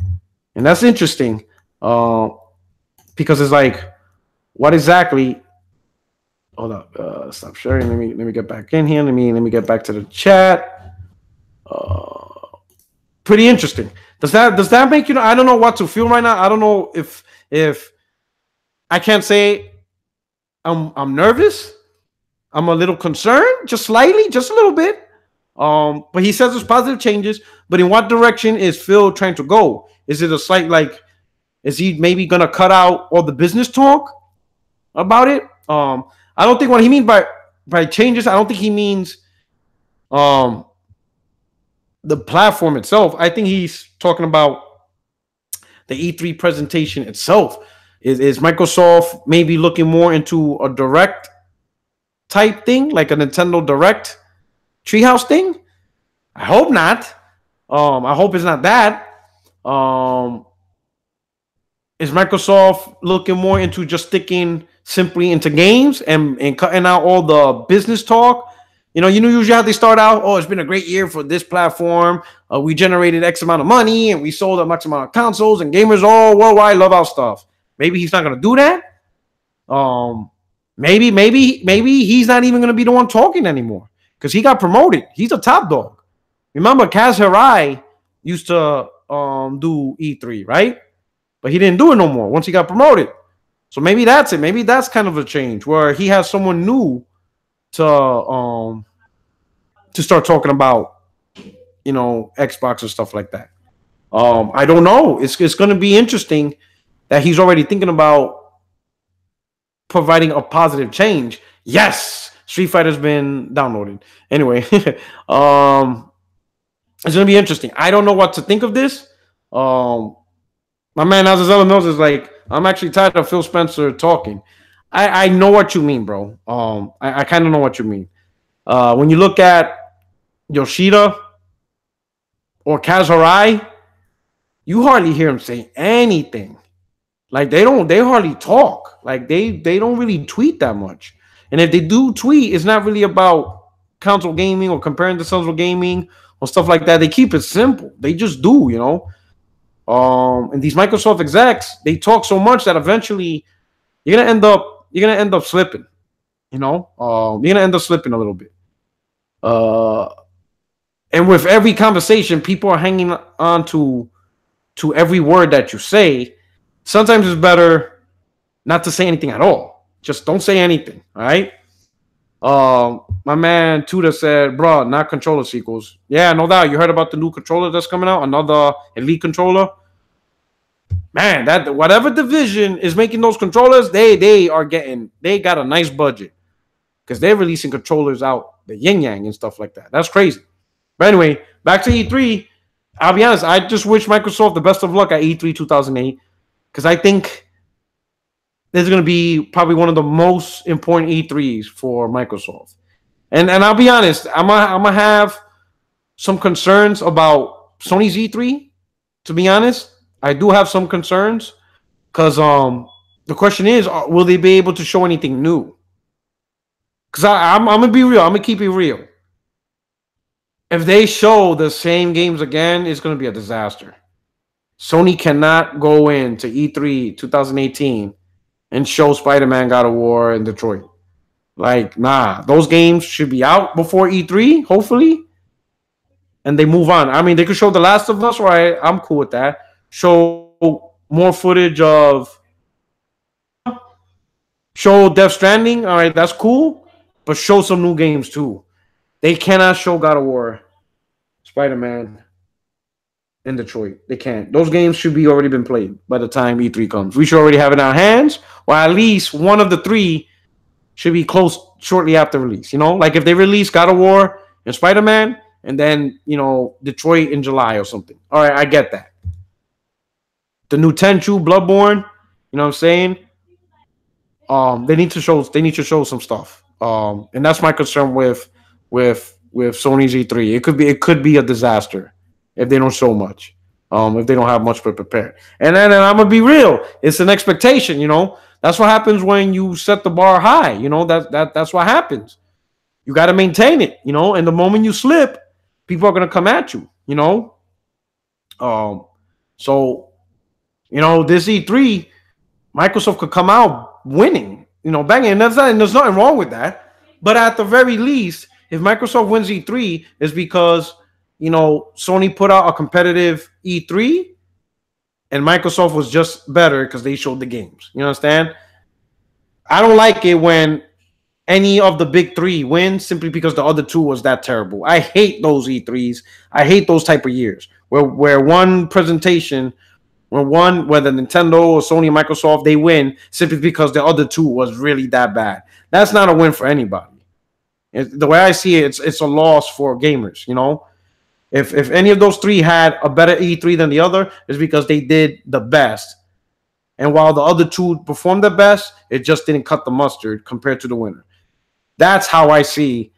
And that's interesting because it's like, what exactly... Hold up, stop sharing. Let me get back in here. Let me get back to the chat. Pretty interesting. Does that make you know? I don't know what to feel right now. I don't know if I can't say I'm nervous. I'm a little concerned, just slightly, just a little bit. But he says there's positive changes. But in what direction is Phil trying to go? Is it a slight is he maybe gonna cut out all the business talk about it? I don't think what he means by changes, I don't think he means the platform itself. I think he's talking about the E3 presentation itself. Is Microsoft maybe looking more into a direct type thing, like a Nintendo Direct treehouse thing? I hope not. I hope it's not that. Is Microsoft looking more into just sticking simply into games and cutting out all the business talk? You know, usually how they start out, oh, it's been a great year for this platform. We generated X amount of money and we sold a much amount of consoles and gamers all worldwide love our stuff. Maybe he's not going to do that. Maybe he's not even going to be the one talking anymore because he got promoted. He's a top dog. Remember, Kaz Hirai used to do E3, right? But he didn't do it no more once he got promoted. So maybe that's it. Maybe that's kind of a change where he has someone new to start talking about, Xbox and stuff like that. I don't know. It's going to be interesting that he's already thinking about providing a positive change. Yes, Street Fighter's been downloaded. Anyway, it's going to be interesting. I don't know what to think of this. My man Azazella Mills is like, I'm actually tired of Phil Spencer talking. I know what you mean, bro. I kind of know what you mean. When you look at Yoshida or Kaz Hirai, you hardly hear him say anything. Like they hardly talk. Like they don't really tweet that much. And if they do tweet, it's not really about console gaming or comparing themselves with gaming or stuff like that. They keep it simple. They just do, And these Microsoft execs, they talk so much that eventually you're gonna end up slipping. You're gonna end up slipping a little bit. And with every conversation, people are hanging on to every word that you say. Sometimes it's better not to say anything at all. Just don't say anything. All right. My man Tudor said, bro, not controller sequels. Yeah, no doubt. You heard about the new controller that's coming out? Another Elite controller? man, that whatever division is making those controllers, they got a nice budget because they're releasing controllers out the yin yang and stuff like that. That's crazy. But anyway, back to E3. I'll be honest, I just wish Microsoft the best of luck at E3 2008 because I think this is going to be probably one of the most important E3s for Microsoft. And I'll be honest, I'm gonna have some concerns about Sony's E3. To be honest, I do have some concerns because the question is, will they be able to show anything new? Because I'm gonna be real, I'm gonna keep it real. If they show the same games again, it's gonna be a disaster. Sony cannot go into E3 2018 and show Spider-Man God of War in Detroit. Like, nah, those games should be out before E3, hopefully, and they move on. I mean, they could show The Last of Us, right? I'm cool with that. Show more footage of show Death Stranding, all right, that's cool, but show some new games too. They cannot show God of War, Spider-Man in Detroit. They can't. Those games should be already been played by the time E3 comes. We should already have it in our hands, or at least one of the three should be close shortly after release. You know, like if they release God of War and Spider-Man, and then Detroit in July or something. All right, I get that. The new Tenchu, Bloodborne, you know what I'm saying? They need to show some stuff. And that's my concern with Sony's E3. It could be a disaster if they don't show much. If they don't have much to prepare. And then I'm gonna be real. It's an expectation, That's what happens when you set the bar high. That's what happens. You got to maintain it, And the moment you slip, people are gonna come at you, So, this E3, Microsoft could come out winning, banging. And there's nothing wrong with that. But at the very least, if Microsoft wins E3, it's because Sony put out a competitive E3, and Microsoft was just better because they showed the games. You understand? I don't like it when any of the big three wins simply because the other two was that terrible. I hate those E3s. I hate those type of years where one presentation, whether Nintendo or Sony or Microsoft, they win simply because the other two was really that bad. That's not a win for anybody. The way I see it, it's a loss for gamers, If any of those three had a better E3 than the other, it's because they did the best. And while the other two performed the best, it just didn't cut the mustard compared to the winner. That's how I see.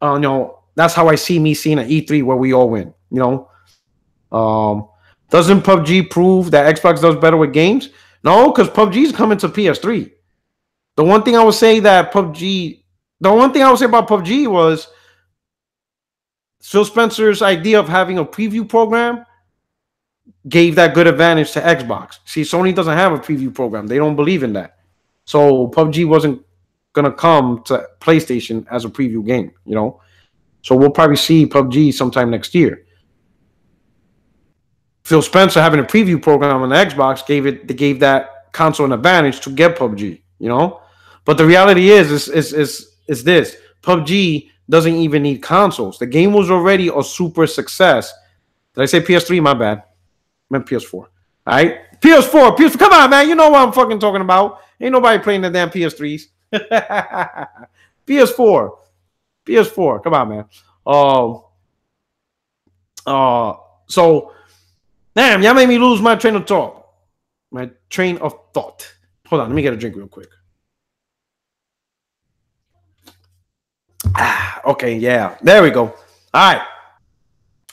That's how I see me seeing an E3 where we all win. Doesn't PUBG prove that Xbox does better with games? No, because PUBG is coming to PS3. The one thing I would say about PUBG was Phil Spencer's idea of having a preview program gave that good advantage to Xbox. See, Sony doesn't have a preview program. They don't believe in that. So PUBG wasn't going to come to PlayStation as a preview game, So we'll probably see PUBG sometime next year. Phil Spencer having a preview program on the Xbox gave that console an advantage to get PUBG, But the reality is this. PUBG doesn't even need consoles. The game was already a super success. Did I say PS3? My bad. I meant PS4. All right? PS4. Come on, man. You know what I'm fucking talking about. Ain't nobody playing the damn PS3s. PS4. Come on, man. So, damn, y'all made me lose my train of thought. Hold on. Let me get a drink real quick. Okay, yeah. There we go. All right.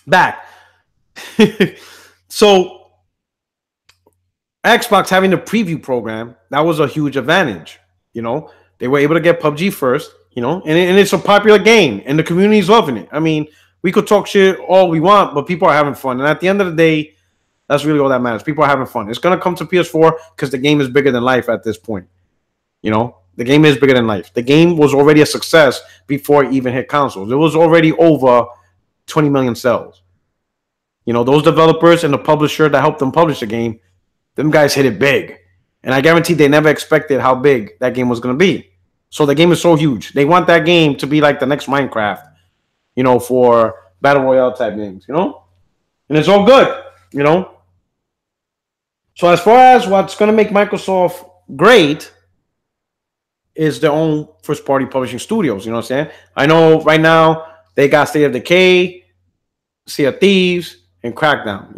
Back. So, Xbox having the preview program, that was a huge advantage. They were able to get PUBG first, and it's a popular game, and the community's loving it. I mean, we could talk shit all we want, but people are having fun. And at the end of the day, that's really all that matters. People are having fun. It's going to come to PS4 because the game is bigger than life at this point. The game is bigger than life. The game was already a success before it even hit consoles. It was already over 20 million sales. Those developers and the publisher that helped them publish the game, them guys hit it big. And I guarantee they never expected how big that game was going to be. So the game is so huge. They want that game to be like the next Minecraft, for Battle Royale type games, And it's all good, So as far as what's going to make Microsoft great is their own first party publishing studios. You know what I'm saying? I know right now they got State of Decay, Sea of Thieves, and Crackdown.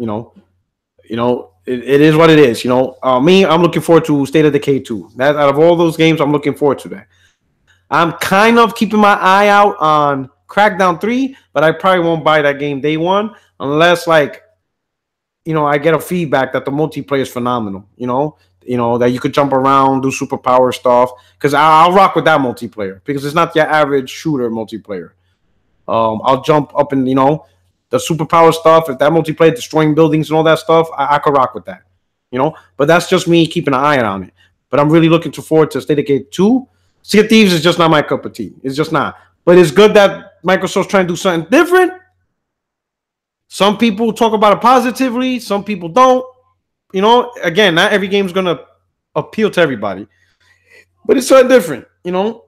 It is what it is. Me, I'm looking forward to State of Decay 2. That out of all those games, I'm looking forward to that. I'm kind of keeping my eye out on Crackdown 3, but I probably won't buy that game day one unless I get a feedback that the multiplayer is phenomenal. That you could jump around, do superpower stuff. Because I'll rock with that multiplayer because it's not your average shooter multiplayer. I'll jump up and the superpower stuff. If that multiplayer destroying buildings and all that stuff, I could rock with that. But that's just me keeping an eye on it. But I'm really looking forward to State of Decay 2. Sea of Thieves is just not my cup of tea. It's just not. But it's good that Microsoft's trying to do something different. Some people talk about it positively. Some people don't. Again, not every game is going to appeal to everybody. But it's something different. You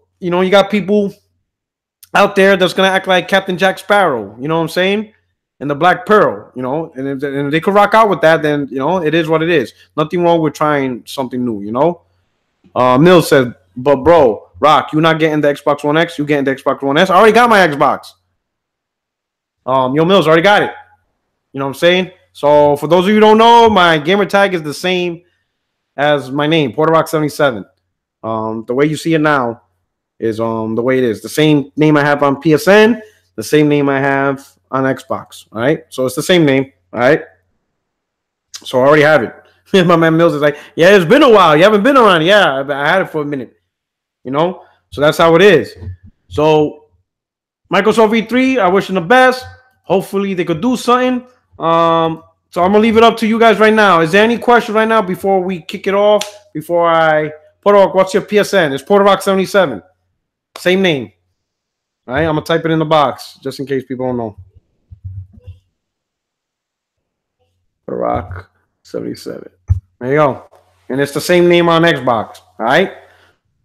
got people out there that's going to act like Captain Jack Sparrow. You know what I'm saying? And the Black Pearl. And if they could rock out with that, then, it is what it is. Nothing wrong with trying something new, Mills said, but bro, Rock, you not getting the Xbox One X? You getting the Xbox One S? I already got my Xbox. Mills already got it. You know what I'm saying? So for those of you who don't know, my gamer tag is the same as my name, PorterRock77. The way you see it now is the way it is. The same name I have on PSN, the same name I have on Xbox. All right. So it's the same name. All right. So I already have it. My man Mills is like, yeah, it's been a while. You haven't been around. Yeah, I had it for a minute. So that's how it is. So Microsoft E3, I wish them the best. Hopefully they could do something. So I'm gonna leave it up to you guys right now. Is there any question right now before we kick it off? Before I Porterrock, what's your PSN? It's PorterRock77. Same name. All right, I'm gonna type it in the box just in case people don't know. PorterRock77. There you go. And it's the same name on Xbox. All right.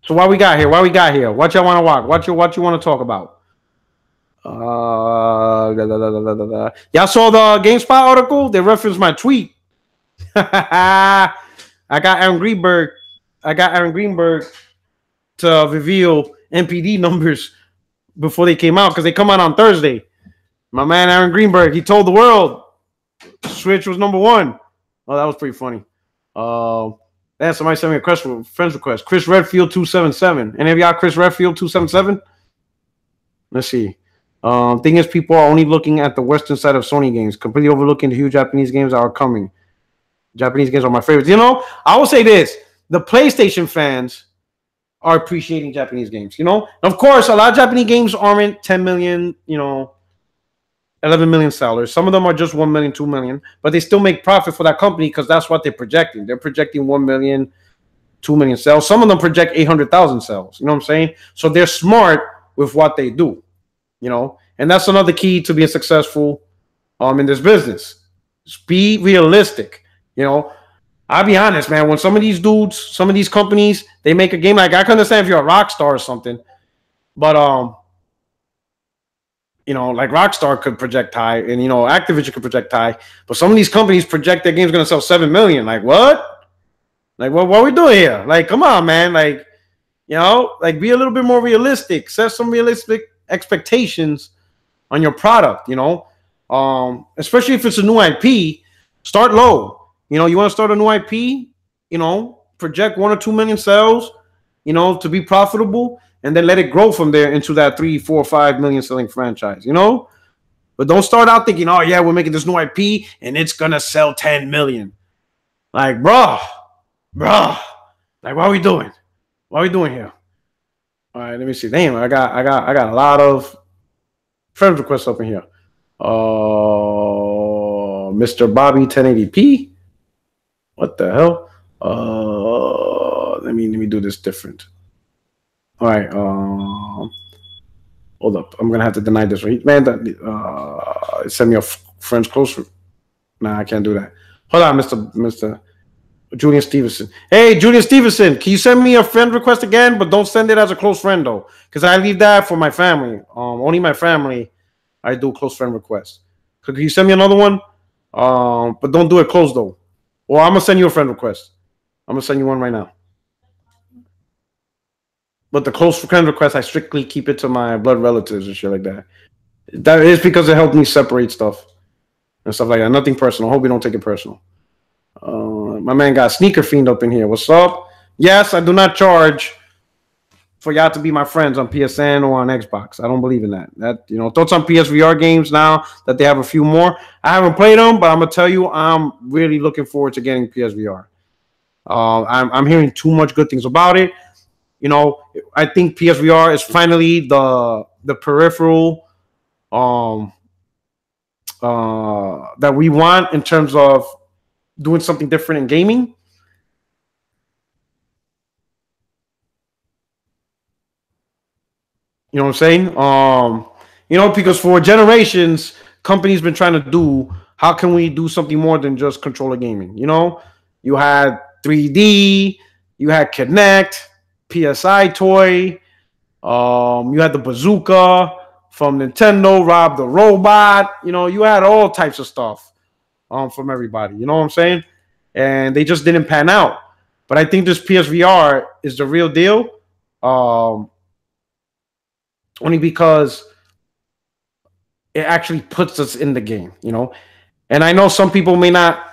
So what we got here? What y'all want to watch? What you want to talk about? Y'all saw the GameSpot article? They referenced my tweet. I got Aaron Greenberg to reveal NPD numbers before they came out because they come out on Thursday. My man Aaron Greenberg, he told the world Switch was number one. Oh, that was pretty funny. Somebody sent me a friend's request. Chris Redfield 277. Any of y'all Chris Redfield 277? Let's see. Thing is, people are only looking at the Western side of Sony games, completely overlooking the huge Japanese games that are coming. Japanese games are my favorites. I will say this: the PlayStation fans are appreciating Japanese games. Of course, a lot of Japanese games aren't 10 million, 11 million sellers. Some of them are just 1 million, 2 million, but they still make profit for that company because that's what they're projecting. They're projecting 1 million, 2 million sales. Some of them project 800,000 sales. You know what I'm saying? So they're smart with what they do. And that's another key to being successful in this business. Just be realistic. I'll be honest, man. When some of these dudes, some of these companies, they make a game, like I can understand if you're a Rockstar or something, but like Rockstar could project high, and Activision could project high, but some of these companies project their game's gonna sell 7 million. Like what? Like what are we doing here? Like, come on, man. Like, be a little bit more realistic. Set some realistic expectations on your product, especially if it's a new IP. Start low. You want to start a new IP, project 1 or 2 million sales, to be profitable, and then let it grow from there into that 3, 4, 5 million selling franchise, But don't start out thinking, oh yeah, we're making this new IP and it's gonna sell 10 million. Like, bruh, like what are we doing? What are we doing here? All right, let me see. Damn, I got a lot of friend requests up in here. Mr. Bobby 1080p. What the hell? Let me do this different. All right. Hold up. I'm gonna have to deny this. Right, man. Send me a friend's closer. Nah, I can't do that. Hold on, Mr. Julian Stevenson. Hey, Julian Stevenson, can you send me a friend request again? But don't send it as a close friend, though, because I leave that for my family. Only my family, I do close friend requests. So can you send me another one? But don't do it close, though. Or I'm gonna send you a friend request. I'm gonna send you one right now. But the close friend request, I strictly keep it to my blood relatives and shit like that. That is because it helped me separate stuff and stuff like that. Nothing personal. Hope you don't take it personal. My man got Sneaker Fiend up in here. What's up? Yes, I do not charge for y'all to be my friends on PSN or on Xbox. I don't believe in that. Thoughts on PSVR games now that they have a few more. I haven't played them, but I'm gonna tell you, I'm really looking forward to getting PSVR. I'm hearing too much good things about it. I think PSVR is finally the peripheral that we want in terms of doing something different in gaming. You know what I'm saying? Because for generations, companies been trying to do, how can we do something more than just controller gaming? You had 3D, you had Kinect, PSI toy, you had the bazooka from Nintendo, Rob the Robot. You had all types of stuff from everybody. You know what I'm saying? And they just didn't pan out. But I think this PSVR is the real deal. Only because it actually puts us in the game, And I know some people may not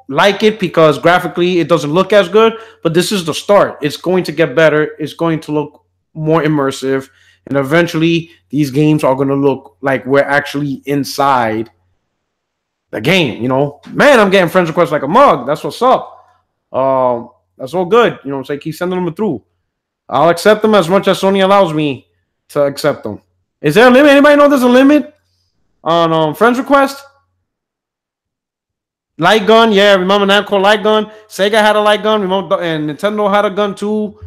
like it because graphically it doesn't look as good, but this is the start. It's going to get better. It's going to look more immersive, and eventually these games are going to look like we're actually inside the game. Man, I'm getting friends requests like a mug. That's what's up. That's all good. So keep sending them through. I'll accept them as much as Sony allows me to accept them. Is there a limit? Anybody know there's a limit on friends request? Light gun, yeah. Remember Namco light gun? Sega had a light gun. And Nintendo had a gun too.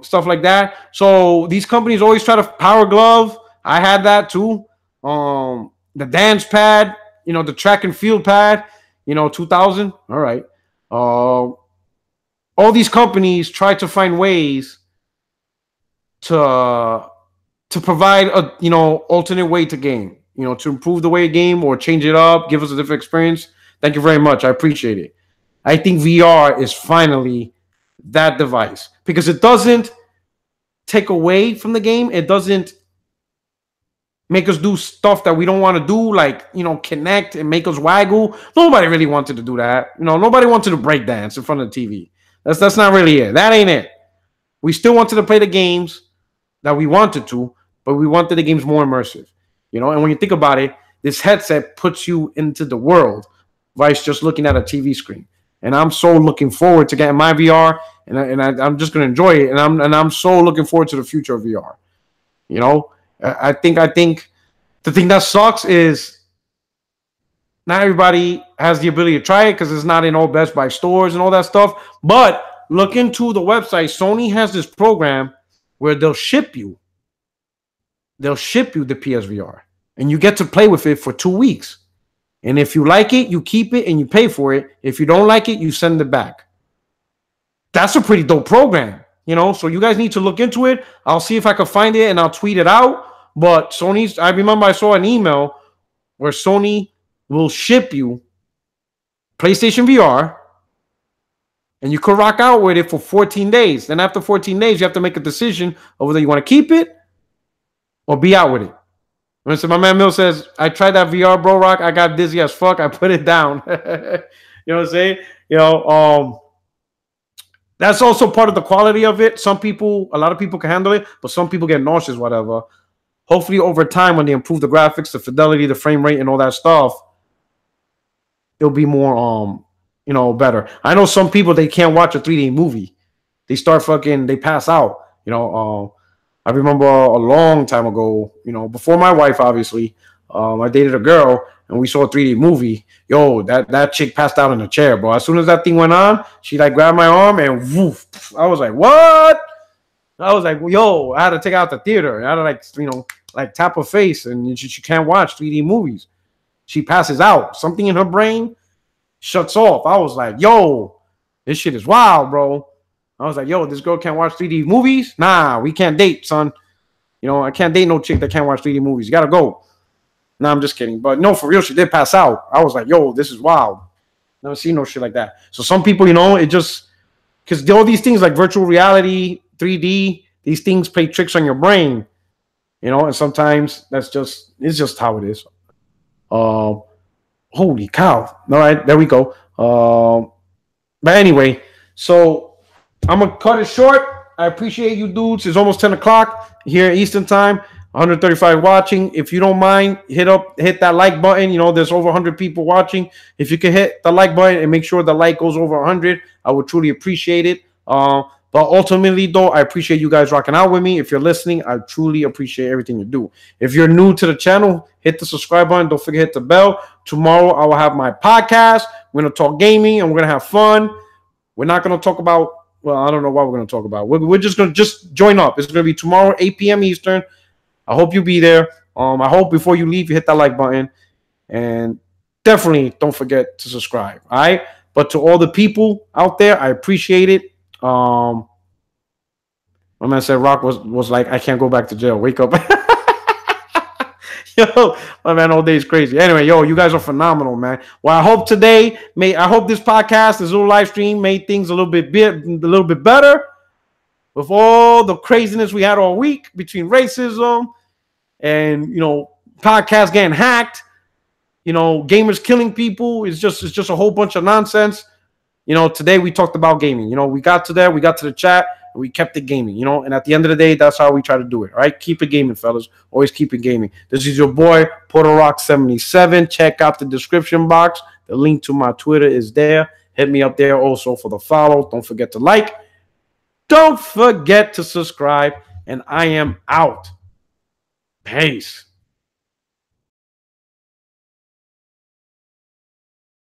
Stuff like that. So these companies always try to power glove. I had that too. The dance pad, the track and field pad, 2000. All right. All these companies try to find ways to provide a alternate way to game, to improve the way a game or change it up, give us a different experience. Thank you very much. I appreciate it. I think VR is finally that device because it doesn't take away from the game. It doesn't make us do stuff that we don't want to do, like connect and make us waggle. Nobody really wanted to do that. Nobody wanted to break dance in front of the TV. That's not really it. That ain't it. We still wanted to play the games that we wanted to, but we wanted the games more immersive. And when you think about it, this headset puts you into the world versus just looking at a TV screen. And I'm so looking forward to getting my VR, and I'm just gonna enjoy it. And I'm so looking forward to the future of VR. I think the thing that sucks is not everybody has the ability to try it because it's not in all Best Buy stores and all that stuff. But look into the website. Sony has this program where they'll ship you the PSVR, and you get to play with it for 2 weeks. And if you like it, you keep it and you pay for it. If you don't like it, you send it back. That's a pretty dope program, So you guys need to look into it. I'll see if I can find it and I'll tweet it out. But I remember I saw an email where Sony will ship you PlayStation VR, and you could rock out with it for 14 days. Then after 14 days, you have to make a decision of whether you want to keep it or be out with it. And so my man Mill says, I tried that VR, bro, Rock. I got dizzy as fuck. I put it down. You know what I'm saying? That's also part of the quality of it. A lot of people can handle it, but some people get nauseous, whatever. Hopefully over time, when they improve the graphics, the fidelity, the frame rate, and all that stuff, it'll be more, better. I know some people, they can't watch a 3D movie. They pass out. I remember a long time ago, before my wife, obviously, I dated a girl and we saw a 3D movie. Yo, that chick passed out in a chair, bro. As soon as that thing went on, she grabbed my arm and woof. I was like, what? I was like, yo, I had to take her out the theater. I had to tap her face, and she can't watch 3D movies. She passes out. Something in her brain shuts off. I was like, yo, this shit is wild, bro. I was like, yo, this girl can't watch 3D movies? Nah, we can't date, son. I can't date no chick that can't watch 3D movies. You gotta go. Nah, I'm just kidding. But no, for real, she did pass out. I was like, yo, this is wild. Never seen no shit like that. So some people, you know, it just because all these things like virtual reality, 3D, these things play tricks on your brain, you know, and sometimes it's just how it is. Holy cow! All right, there we go. But anyway, so I'm gonna cut it short. I appreciate you dudes. It's almost 10 o'clock here Eastern time. 135 watching. If you don't mind, hit that like button. You know, there's over 100 people watching. If you can hit the like button and make sure the like goes over 100, I would truly appreciate it. But ultimately, though, I appreciate you guys rocking out with me. If you're listening, I truly appreciate everything you do. If you're new to the channel, hit the subscribe button. Don't forget to hit the bell. Tomorrow, I will have my podcast. We're going to talk gaming, and we're going to have fun. We're not going to talk about, well, I don't know what we're going to talk about. We're just going to just join up. It's going to be tomorrow, 8 p.m. Eastern. I hope you'll be there. I hope before you leave, you hit that like button. And definitely don't forget to subscribe. All right? But to all the people out there, I appreciate it. My man said Rock was like, I can't go back to jail. Wake up. Yo, my man all day is crazy. Anyway, yo, you guys are phenomenal, man. Well, I hope I hope this podcast, this little live stream made things a little bit better with all the craziness we had all week between racism and, you know, podcasts getting hacked, you know, gamers killing people. It's just a whole bunch of nonsense. You know, today we talked about gaming. You know, we got to the chat, and we kept it gaming, you know, and at the end of the day, that's how we try to do it, all right? Keep it gaming, fellas. Always keep it gaming. This is your boy, Puerto Rock 77. Check out the description box. The link to my Twitter is there. Hit me up there also for the follow. Don't forget to like. Don't forget to subscribe, and I am out. Peace.